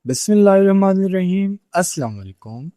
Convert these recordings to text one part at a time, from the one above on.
बिस्मिल्लाहिर्रहमानिर्रहीम। अस्सलाम वालेकुम।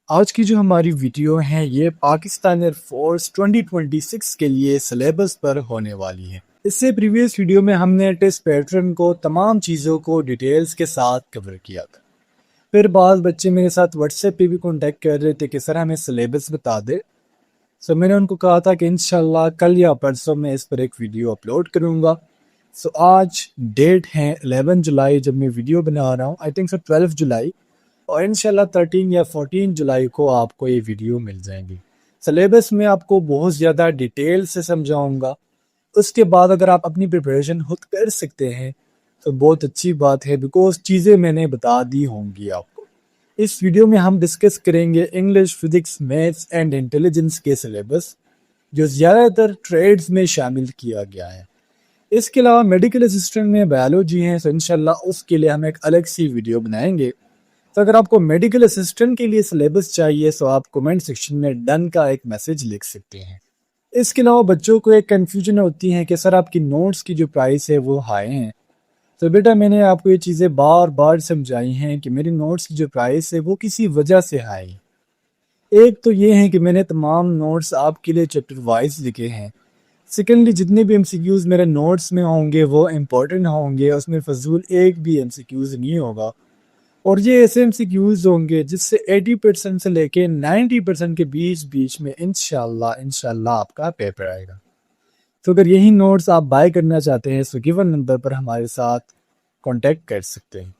आज की जो हमारी वीडियो है ये पाकिस्तान एयरफोर्स 2026 के लिए सिलेबस पर होने वाली है। इससे प्रीवियस वीडियो में हमने टेस्ट पैटर्न को तमाम चीज़ों को डिटेल्स के साथ कवर किया था। फिर बाद बच्चे मेरे साथ व्हाट्सएप पे भी कॉन्टेक्ट कर रहे थे कि सर हमें सिलेबस बता दे। सो मैंने उनको कहा था कि इंशाल्लाह कल या परसों में इस पर एक वीडियो अपलोड करूँगा। सो आज डेट है 11 जुलाई जब मैं वीडियो बना रहा हूँ, आई थिंक सो 12 जुलाई, और इंशाल्लाह 13 या 14 जुलाई को आपको ये वीडियो मिल जाएंगी। सिलेबस में आपको बहुत ज़्यादा डिटेल से समझाऊंगा। उसके बाद अगर आप अपनी प्रिपरेशन खुद कर सकते हैं तो बहुत अच्छी बात है, बिकॉज चीज़ें मैंने बता दी होंगी आपको। इस वीडियो में हम डिस्कस करेंगे English, physics, maths and intelligence के सिलेबस जो ज़्यादातर ट्रेड्स में शामिल किया गया है। इसके अलावा मेडिकल असिस्टेंट में बायोलॉजी है, तो इंशाल्लाह उसके लिए हम एक अलग सी वीडियो बनाएंगे। तो अगर आपको मेडिकल असिस्टेंट के लिए सिलेबस चाहिए तो आप कमेंट सेक्शन में डन का एक मैसेज लिख सकते हैं। इसके अलावा बच्चों को एक कन्फ्यूजन होती है कि सर आपकी नोट्स की जो प्राइस है वो हाई है। तो बेटा मैंने आपको ये चीज़ें बार बार समझाई हैं कि मेरी नोट्स की जो प्राइस है वो किसी वजह से हाई है। एक तो ये है कि मैंने तमाम नोट्स आपके लिए चैप्टर वाइज लिखे हैं। सेकेंडली जितने भी एमसीक्यूज मेरे नोट्स में होंगे वो इम्पोर्टेंट होंगे, उसमें फजूल एक भी एमसीक्यूज नहीं होगा। और ये ऐसे एमसीक्यूज होंगे जिससे 80% से लेके 90% के बीच बीच में इंशाल्लाह आपका पेपर आएगा। तो अगर यही नोट्स आप बाय करना चाहते हैं तो गिवन नंबर पर हमारे साथ कांटेक्ट कर सकते हैं।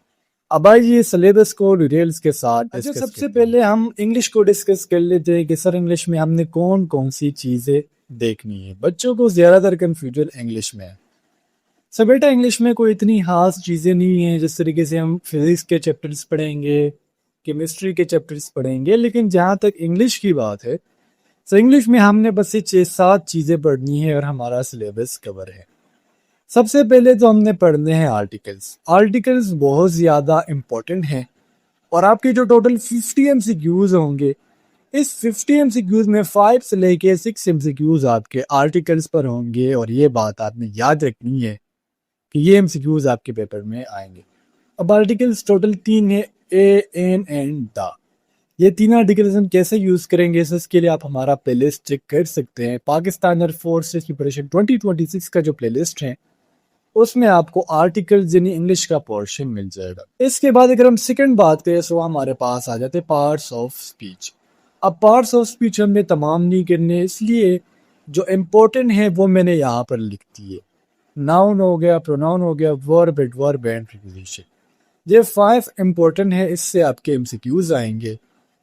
अब आइए सिलेबस को डिटेल्स के साथ डिस्कस करते हैं। सबसे पहले हम इंग्लिश को डिस्कस कर लेते हैं कि सर इंग्लिश में हमने कौन कौन सी चीज़ें देखनी है। बच्चों को ज़्यादातर कन्फ्यूजन इंग्लिश में है। सर बेटा इंग्लिश में कोई इतनी खास चीज़ें नहीं है। जिस तरीके से हम फिजिक्स के चैप्टर्स पढ़ेंगे, केमिस्ट्री के चैप्टर्स पढ़ेंगे, लेकिन जहाँ तक इंग्लिश की बात है तो इंग्लिश में हमने बस ये 6-7 चीज़ें पढ़नी है और हमारा सिलेबस कवर है। सबसे पहले तो हमने पढ़ने हैं आर्टिकल्स। आर्टिकल्स बहुत ज़्यादा इम्पोर्टेंट हैं और आपके जो टोटल 50 एमसीक्यूज होंगे, इस 50 एमसीक्यूज में 5 से लेके 6 एमसीक्यूज आपके आर्टिकल्स पर होंगे। और ये बात आपने याद रखनी है कि ये एमसीक्यूज आपके पेपर में आएंगे। अब आर्टिकल्स टोटल 3 है, ए, एन एंड द। ये 3 आर्टिकल्स हम कैसे यूज करेंगे इसके लिए आप हमारा प्लेलिस्ट चेक कर सकते हैं। पाकिस्तान एयरफोर्स प्रिपरेशन 2026 का जो प्लेलिस्ट है उसमें आपको आर्टिकल्स यानी इंग्लिश का पोर्शन मिल जाएगा। इसके बाद अगर हम सेकंड बात करें तो हमारे पास आ जाते हैं पार्ट्स ऑफ स्पीच। अब पार्ट्स ऑफ स्पीच हमने तमाम नहीं करने, इसलिए जो इम्पोर्टेंट है वो मैंने यहाँ पर लिख दिए। नाउन हो गया, प्रोनाउन हो गया, वर्ब, एडवर्ब एंड प्रीपोजिशन। ये 5 इम्पोर्टेंट है, इससे आपके एमसीक्यूज आएंगे।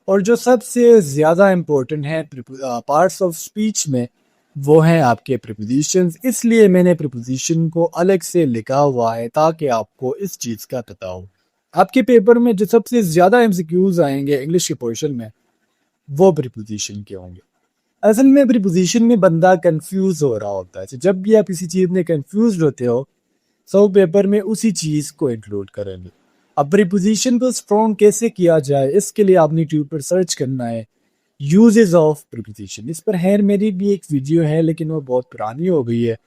और जो सबसे ज़्यादा इम्पोर्टेंट है पार्ट्स ऑफ स्पीच में वो हैं आपके प्रीपोजिशंस। इसलिए मैंने प्रीपोजिशन को अलग से लिखा हुआ है ताकि आपको इस चीज़ का पता हो। आपके पेपर में जो सबसे ज़्यादा एमसीक्यूज आएंगे इंग्लिश के पोर्शन में वो प्रीपोजिशन के होंगे। असल में प्रीपोजिशन में बंदा कंफ्यूज हो रहा होता है। जब भी आप किसी चीज़ में कंफ्यूज होते हो तो पेपर में उसी चीज़ को इंक्लूड करेंगे। अब प्रीपोजिशन को स्ट्रॉन्ग कैसे किया जाए इसके लिए आपने यूट्यूब पर सर्च करना है यूजेस ऑफ प्रीपोजिशन। इस पर है मेरी भी एक वीडियो है लेकिन वो बहुत पुरानी हो गई है।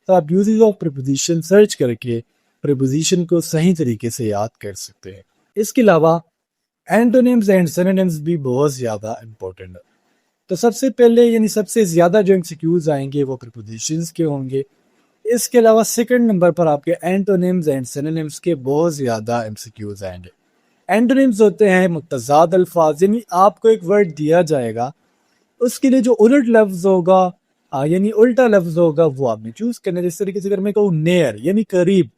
तो आप यूजेस ऑफ प्रीपोजिशन सर्च करके प्रीपोजिशन को सही तरीके से याद कर सकते हैं। इसके अलावा एंटोनिम्स एंड सिनोनिम्स भी बहुत ज़्यादा इंपॉर्टेंट है। तो सबसे पहले यानी सबसे ज़्यादा जो एमसीक्यूज आएंगे वो प्रीपोजिशंस के होंगे। इसके अलावा सेकंड नंबर पर आपके एंटोनिम्स एंड सिनोनिम्स के बहुत ज़्यादा एमसीक्यूज आएंगे। एंटोनिम्स होते हैं मुतज़ाद अल्फाज, यानी आपको एक वर्ड दिया जाएगा उसके लिए जो उलट लफ्ज़ होगा यानी उल्टा लफ्ज़ होगा वो आपने चूज करना है। जिस तरीके से अगर मैं कहूँ नियर यानी करीब,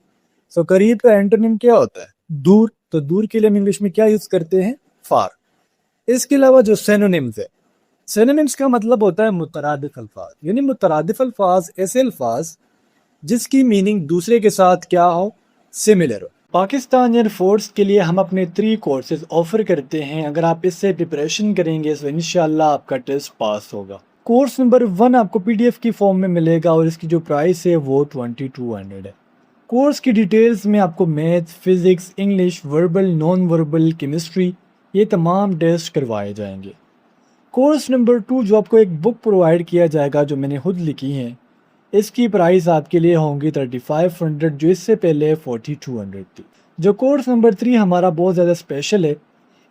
तो करीब का एंटोनिम क्या होता है? दूर। तो दूर के लिए हम इंग्लिश में क्या यूज करते हैं? फार। इसके अलावा जो सिनोनिम्स है, सिनोनिम्स का मतलब होता है मुतरादिफ अल्फाज, यानी मुतरादिफ अल्फाज ऐसे अल्फाज जिसकी मीनिंग दूसरे के साथ क्या हो? सिमिलर हो। पाकिस्तान एयरफोर्स के लिए हम अपने 3 कोर्सेज ऑफर करते हैं। अगर आप इससे प्रिपरेशन करेंगे तो इंशाल्लाह आपका टेस्ट पास होगा। कोर्स नंबर 1 आपको पीडीएफ की फॉर्म में मिलेगा और इसकी जो प्राइस है वो 2200 है। कोर्स की डिटेल्स में आपको math, physics, English, verbal, non verbal, chemistry ये तमाम टेस्ट करवाए जाएंगे। कोर्स नंबर 2 जो आपको एक बुक प्रोवाइड किया जाएगा जो मैंने खुद लिखी है, इसकी प्राइस आपके लिए होंगी 3500 जो इससे पहले 4200 थी। जो कोर्स नंबर 3 हमारा बहुत ज़्यादा स्पेशल है,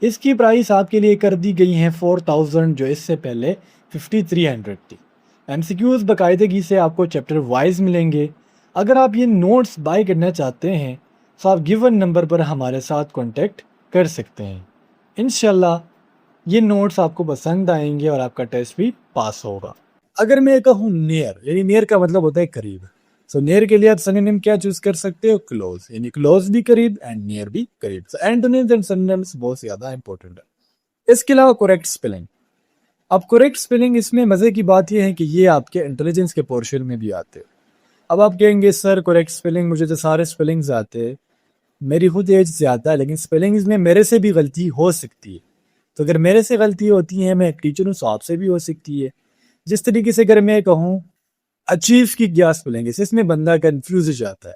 इसकी प्राइस आपके लिए कर दी गई है 4000, जो इससे पहले 5300 थी। एमसीक्यूज़ बाकायदगी से आपको चैप्टर वाइज मिलेंगे। अगर आप ये नोट्स बाय करना चाहते हैं तो आप गिवन नंबर पर हमारे साथ कॉन्टेक्ट कर सकते हैं। इंशाल्लाह ये नोट्स आपको पसंद आएंगे और आपका टेस्ट भी पास होगा। अगर मैं कहूँ नियर, यानी नियर का मतलब होता है करीब, सो नियर के लिए आप सिनोनिम क्या चूज कर सकते हो? क्लोज, यानी क्लोज भी करीब एंड नियर भी करीब। सो एंटोनिम्स एंड सिनोनिम्स बहुत ज्यादा इंपॉर्टेंट है। इसके अलावा करेक्ट स्पेलिंग। अब करेक्ट स्पेलिंग, इसमें मजे की बात यह है कि ये आपके इंटेलिजेंस के पोर्शन में भी आते हैं। अब आप कहेंगे सर करेक्ट स्पेलिंग, मुझे तो सारे स्पेलिंग्स आते हैं, मेरी खुद एज ज्यादा है, लेकिन स्पेलिंग्स में मेरे से भी गलती हो सकती है। तो अगर मेरे से गलती होती है, मैं एक टीचर हूँ, तो आपसे भी हो सकती है। जिस तरीके से अगर मैं कहूँ अचीव की क्या स्पेलिंग, इसमें बंदा कंफ्यूज हो जाता है।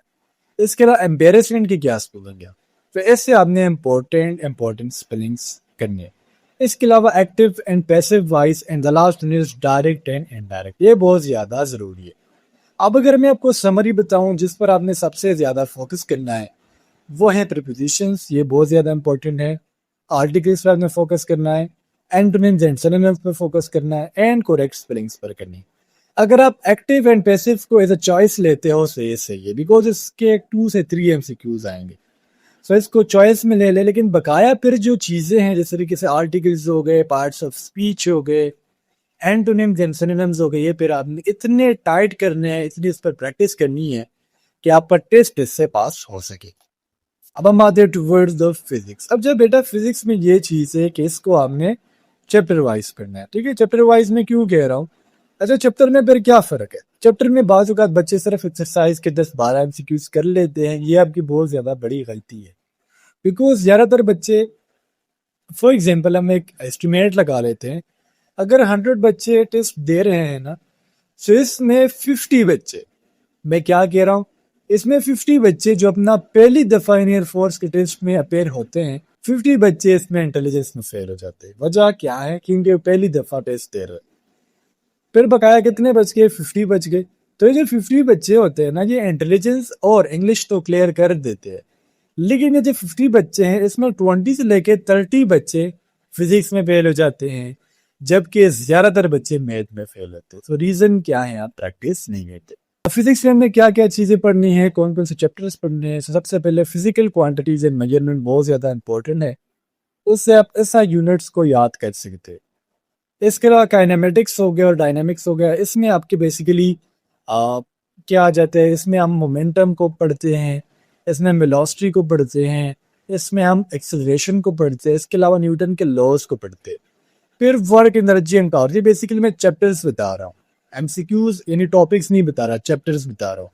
इसके अलावा एम्बेरसमेंट की क्या स्पेलिंग है, तो ऐसे आपने इंपॉर्टेंट स्पेलिंग्स करनी है। इसके अलावा active and passive voice and the last one is direct and indirect, ये बहुत ज्यादा जरूरी है। अब अगर मैं आपको समरी बताऊं जिस पर आपने सबसे ज्यादा फोकस करना है, वो है प्रीपोजिशंस, ये बहुत ज्यादा इंपॉर्टेंट है। आर्टिकल्स पर आपने फोकस करना है, एंटोनिम्स एंड सिनोनिम्स पर फोकस करना है, एंड करेक्ट स्पेलिंग्स पर करनी है। अगर आप एक्टिव एंड पैसिव को एज अ चॉइस लेते हो तो ये सही है, बिकॉज इसके 2 से 3 एमसीक्यूज आएंगे। सो इसको चॉइस में ले ले, लेकिन बकाया फिर जो चीजें हैं, जिस तरीके से आर्टिकल्स हो गए, पार्ट्स ऑफ स्पीच हो गए, एंटोनिम्स एंड सिनोनिम्स हो गए, ये फिर आपने इतने टाइट करने हैं, इतनी इस पर प्रैक्टिस करनी है कि आपका टेस्ट इससे पास हो सके। अब हम आते हैं टूवर्ड्स द फिजिक्स। अब जब बेटा फिजिक्स में ये चीज है कि इसको आपने चैप्टर वाइज करना है, ठीक है। चैप्टर वाइज में क्यों कह रहा हूँ? अच्छा, चैप्टर में फिर क्या फर्क है? चैप्टर में बाज़ औक़ात बच्चे सिर्फ एक्सरसाइज के 10-12 एमसीक्यूज कर लेते हैं, ये आपकी बहुत ज्यादा बड़ी गलती है। बिकॉज ज्यादातर बच्चे, फॉर एग्जाम्पल हम एक एस्टिमेट लगा लेते हैं, अगर 100 बच्चे टेस्ट दे रहे हैं ना, तो इसमें 50 बच्चे, मैं क्या कह रहा हूँ, इसमें 50 बच्चे जो अपना पहली दफा इन एयरफोर्स के टेस्ट में अपेयर होते हैं, 50 बच्चे इसमें इंटेलिजेंस में फेल हो जाते हैं। वजह क्या है? क्योंकि वो पहली दफा टेस्ट दे रहे हैं। फिर बकाया कितने बच गए? 50 बच गए। तो ये जो 50 बच्चे होते हैं ना, ये इंटेलिजेंस और इंग्लिश तो क्लियर कर देते हैं, लेकिन ये जो 50 बच्चे हैं, इसमें 20 से लेके 30 बच्चे फिजिक्स में फेल हो जाते हैं, जबकि ज्यादातर बच्चे मैथ में फेल होते हैं। तो रीजन क्या है? आप प्रैक्टिस नहीं करते। फिजिक्स में हमने क्या क्या चीजें पढ़नी है, कौन कौन से चैप्टर्स पढ़ने हैं? सबसे पहले फिजिकल क्वांटिटीज एंड मेजरमेंट बहुत ज्यादा इंपॉर्टेंट है, उससे आप ऐसा यूनिट्स को याद कर सकते हैं। इसके अलावा काइनेमेटिक्स हो गया और डायनामिक्स हो गया, इसमें आपके बेसिकली क्या आ जाता है, इसमें हम मोमेंटम को पढ़ते हैं, इसमें हम वेलोसिटी को पढ़ते हैं, इसमें हम एक्सेलरेशन को पढ़ते हैं, इसके अलावा न्यूटन के लॉज को पढ़ते हैं। फिर वर्क, एनर्जी एंड पावर, ये बेसिकली मैं चैप्टर्स बता रहा हूँ, एमसीक्यूज यानी टॉपिक्स नहीं बता रहा, चैप्टर्स बता रहा हूँ।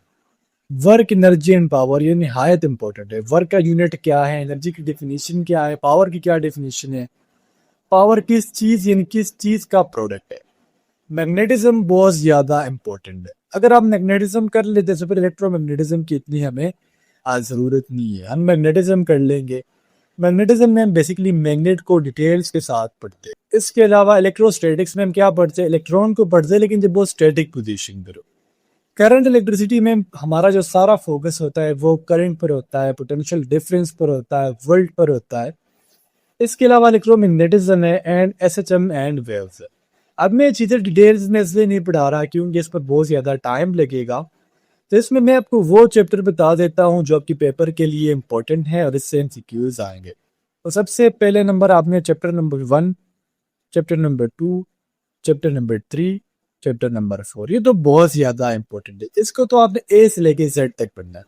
वर्क, एनर्जी एंड पावर ये निहायत इंपॉर्टेंट है। वर्क का यूनिट क्या है, एनर्जी की डेफिनेशन क्या है, पावर की क्या डेफिनेशन है, पावर किस चीज यानी किस चीज का प्रोडक्ट है। मैग्नेटिज्म बहुत ज्यादा इंपॉर्टेंट है। अगर आप मैग्नेटिज्म कर लेते तो फिर इलेक्ट्रोमैग्नेटिज्म की इतनी हमें जरूरत नहीं है, हम मैग्नेटिज्म कर लेंगे। मैग्नेटिज्म में हम बेसिकली मैग्नेट को डिटेल्स के साथ पढ़ते हैं। इसके अलावा इलेक्ट्रोस्टैटिक्स में हम क्या पढ़ते हैं? इलेक्ट्रॉन को पढ़ते हैं, लेकिन जब वो स्टैटिक पोजीशन पर हो। करंट इलेक्ट्रिसिटी में हमारा जो सारा फोकस होता है वो करंट पर होता है, पोटेंशियल डिफरेंस पर होता है, वोल्ट पर होता है। इसके अलावा इलेक्ट्रोमैग्नेटिज्म है एंड एसएचएम एंड वेव्स है। अब मैं चीज़ें डिटेल्स में इसलिए नहीं पढ़ा रहा क्योंकि इस पर बहुत ज़्यादा टाइम लगेगा, तो इसमें मैं आपको वो चैप्टर बता देता हूँ जो आपकी पेपर के लिए इंपॉर्टेंट है और इससे एमसीक्यूज आएंगे। तो सबसे पहले नंबर आपने chapter number 1, chapter number 2, chapter number 3, chapter number 4, ये तो बहुत ज़्यादा इंपॉर्टेंट है, इसको तो आपने ए से लेके जेड तक पढ़ना है।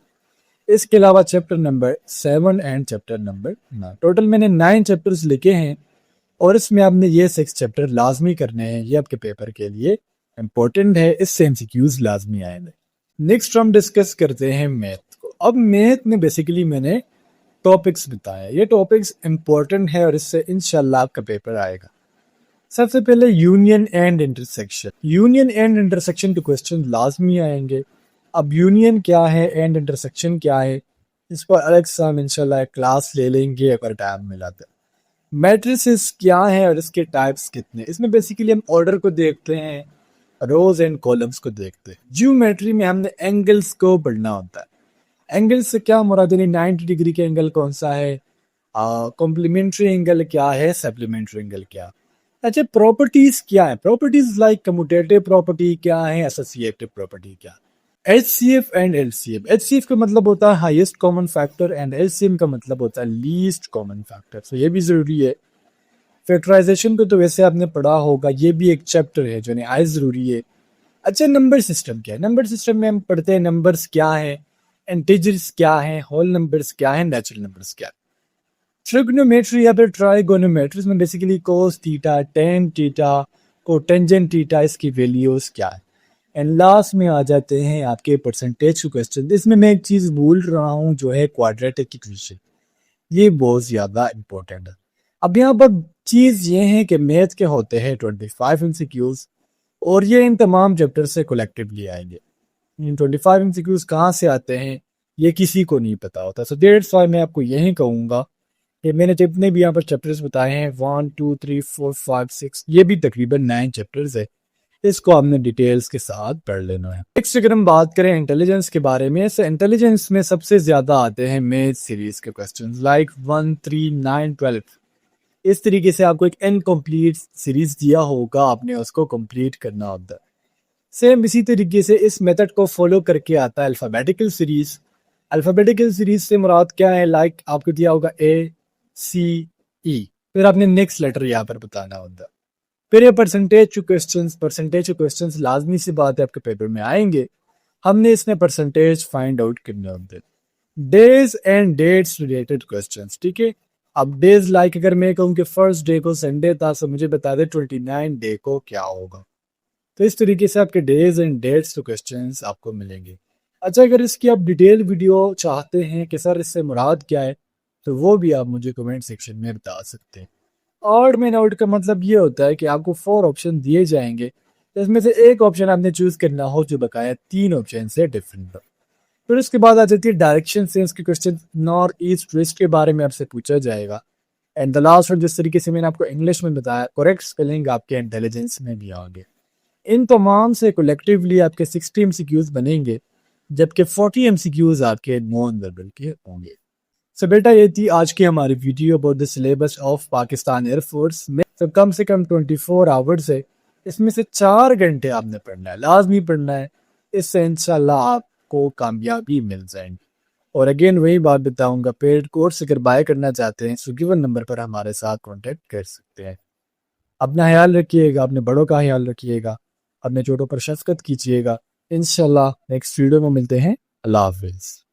इसके अलावा chapter number 7 and chapter number 9, total मैंने 9 चैप्टर्स लिखे हैं और इसमें आपने ये 6 चैप्टर लाजमी करने हैं, ये आपके पेपर के लिए इंपॉर्टेंट है, इससे एमसीक्यूज लाजमी आएंगे। नेक्स्ट हम डिस्कस करते हैं मैथ को। अब मैथ में बेसिकली मैंने टॉपिक्स बताए, ये टॉपिक्स इंपॉर्टेंट है और इससे इंशाल्लाह आपका पेपर आएगा। सबसे पहले union and intersection. Union and intersection के क्वेश्चन लाजमी आएंगे। अब यूनियन क्या है एंड इंटरसेक्शन क्या है, इस पर अलग से हम इंशाल्लाह क्लास ले लेंगे अगर टाइम मिला तो। मैट्रिसेस क्या है और इसके टाइप्स कितने, इसमें बेसिकली हम ऑर्डर को देखते हैं, रोज एंड कॉलम्स को देखते हैं। ज्योमेट्री में हमने एंगल्स को पढ़ना होता है। एंगल से क्या मुराद, यानी 90 डिग्री के एंगल कौन सा है, कॉम्प्लीमेंट्री एंगल क्या है, सप्लीमेंट्री एंगल क्या। अच्छा, प्रॉपर्टीज क्या है, प्रॉपर्टीज लाइक कम्यूटेटिव प्रॉपर्टी क्या है, एसोसिएटिव प्रॉपर्टी क्या। HCF एंड LCM, HCF का मतलब होता है highest common factor and LCM का मतलब होता है लीस्ट कॉमन फैक्टर। तो ये भी जरूरी है। फैक्टराइजेशन को तो वैसे आपने पढ़ा होगा, ये भी एक चैप्टर है जो नहायत जरूरी है। अच्छा, नंबर सिस्टम क्या है, नंबर सिस्टम में हम पढ़ते हैं नंबर्स क्या है, इंटीजर्स क्या है, होल नंबर्स क्या है, नेचुरल नंबर्स क्या है। ट्रिग्नोमेट्री या फिर ट्राइगोनोमेट्री में basically cos theta, tan theta, cotangent theta, इसकी वैल्यूज क्या है। एंड लास्ट में आ जाते हैं आपके परसेंटेज के क्वेश्चन। इसमें मैं एक चीज भूल रहा हूँ जो है क्वाड्रेटिक इक्वेशन, ये बहुत ज्यादा इंपॉर्टेंट है। अब यहाँ पर चीज ये है कि मैथ के होते हैं 25 MCQs और ये इन तमाम चैप्टर से कलेक्टिवली आएंगे। इन 25 MCQs कहाँ से आते हैं ये किसी को नहीं पता होता। सो दैट्स व्हाई मैं आपको यही कहूंगा कि मैंने जितने भी यहाँ पर चैप्टर्स बताए हैं 1 2 3 4 5 6, ये भी तकरीबन 9 चैप्टर्स है। इसको हमने डिटेल्स के साथ पढ़ लेना है। नेक्स्ट अगर हम बात करें इंटेलिजेंस के बारे में, तो इंटेलिजेंस में सबसे ज्यादा आते हैं मैथ सीरीज के क्वेश्चंस लाइक 1 3 9 12। इस तरीके से आपको एक इनकम्प्लीट सीरीज दिया होगा, आपने उसको कंप्लीट करना होता है। सेम इसी तरीके से इस मेथड को फॉलो करके आता है अल्फाबेटिकल सीरीज। अल्फाबेटिकल सीरीज से मुराद क्या है, लाइक आपको दिया होगा ACE, फिर आपने नेक्स्ट लेटर यहाँ पर बताना होता है। फिर ये परसेंटेज टू क्वेश्चंस लाजमी सी बात है आपके पेपर में आएंगे। हमने इसमें परसेंटेज फाइंड आउट करने होते हैं। Days and dates related questions, ठीक है। अब डेज लाइक अगर मैं कहूँ कि फर्स्ट डे को संडे था, तो मुझे बता दे 29 डे को क्या होगा। तो इस तरीके से आपके days and dates to questions आपको मिलेंगे। अच्छा, अगर इसकी आप डिटेल वीडियो चाहते हैं कि सर इससे मुराद क्या है, तो वो भी आप मुझे कमेंट सेक्शन में बता सकते हैं। ऑड मैन आउट का मतलब ये होता है कि आपको 4 ऑप्शन दिए जाएंगे, तो इसमें से एक ऑप्शन आपने चूज करना हो जो बकाया 3 ऑप्शन से डिफरेंट हो। फिर उसके बाद आ जाती है डायरेक्शन सेंस के क्वेश्चन, नॉर्थ ईस्ट वेस्ट के बारे में आपसे पूछा जाएगा। एंड द लास्ट वन, जिस तरीके से मैंने आपको इंग्लिश में बताया, करेक्ट स्पेलिंग आपके इंटेलिजेंस में भी आगे। इन तमाम से कलेक्टिवली आपके 60 MCQs बनेंगे, जबकि 40 MCQs आपके नॉन वर्बल के होंगे। सो बेटा, ये थी आज की हमारी video about the syllabus of Pakistan air force में। तो कम से कम 24 आवर्स है, इसमें से 4 घंटे आपने पढ़ना है, लाजमी पढ़ना है। इससे इंशाल्लाह आपको कामयाबी मिल जाएगी। और अगेन वही बात बताऊंगा, पेड कोर्स अगर बाय करना चाहते हैं तो गिवन नंबर पर हमारे साथ कॉन्टेक्ट कर सकते हैं। अपना ख्याल रखिएगा, अपने बड़ों का ख्याल रखिएगा, अपने छोटों पर शफकत कीजिएगा। इंशाल्लाह नेक्स्ट वीडियो में मिलते हैं। अल्लाह हाफिज़।